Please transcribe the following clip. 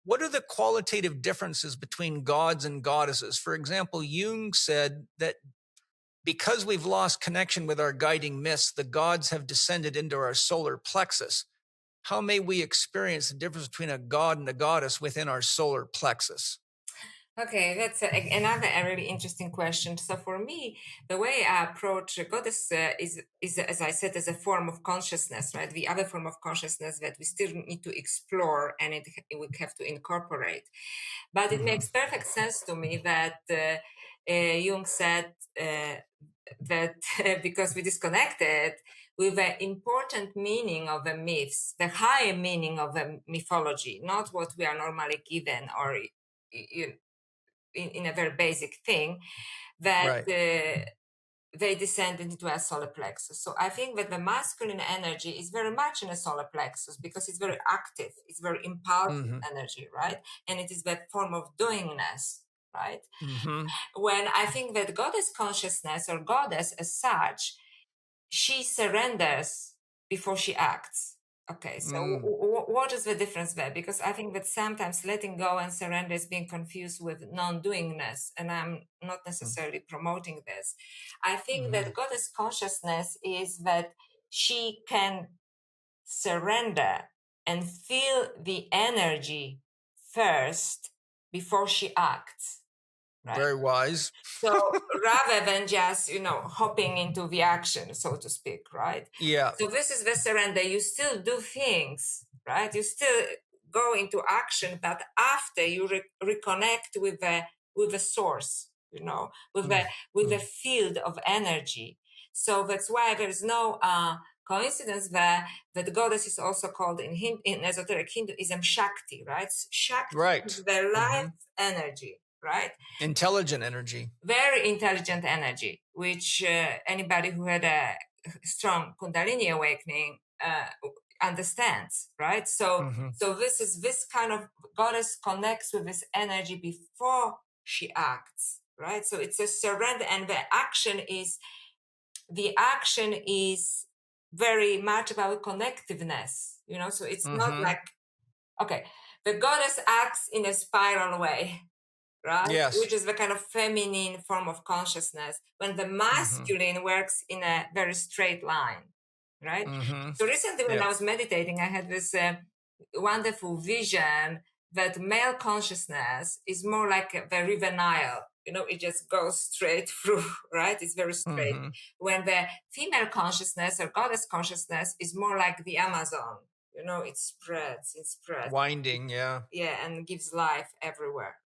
what are the qualitative differences between gods and goddesses? For example, Jung said that because we've lost connection with our guiding myths, the gods have descended into our solar plexus. How may we experience the difference between a god and a goddess within our solar plexus? Okay, that's another really interesting question. So for me, the way I approach a goddess is, as I said, as a form of consciousness, right? The other form of consciousness that we still need to explore and we have to incorporate. But it makes perfect sense to me that Jung said that because we disconnected with the important meaning of the myths, the higher meaning of the mythology, not what we are normally given or in a very basic thing, that Right. they descend into a solar plexus. So I think that the masculine energy is very much in a solar plexus because it's very active, it's very impulsive energy, right? And it is that form of doingness, right? When I think that goddess consciousness or goddess as such, she surrenders before she acts. Okay, so what is the difference there? Because I think that sometimes letting go and surrender is being confused with non-doingness, and I'm not necessarily promoting this. I think that goddess consciousness is that she can surrender and feel the energy first before she acts. Right? Very wise. So rather than just, hopping into the action, so to speak, right? Yeah. So this is the surrender. You still do things, right? You still go into action, but after you reconnect with the source, with the field of energy. So that's why there's no coincidence there that goddess is also called in esoteric Hinduism Shakti, right? Shakti is the life energy. Right? Intelligent energy. Very intelligent energy, which anybody who had a strong Kundalini awakening understands, right? So this kind of goddess connects with this energy before she acts, right? So it's a surrender, and the action is very much about connectiveness, so it's not like, okay, the goddess acts in a spiral way, right? Yes. Which is the kind of feminine form of consciousness, when the masculine works in a very straight line, right? So recently when I was meditating, I had this wonderful vision that male consciousness is more like the river Nile. It just goes straight through, right? It's very straight. When the female consciousness or goddess consciousness is more like the Amazon. It spreads. Winding, yeah. Yeah, and gives life everywhere.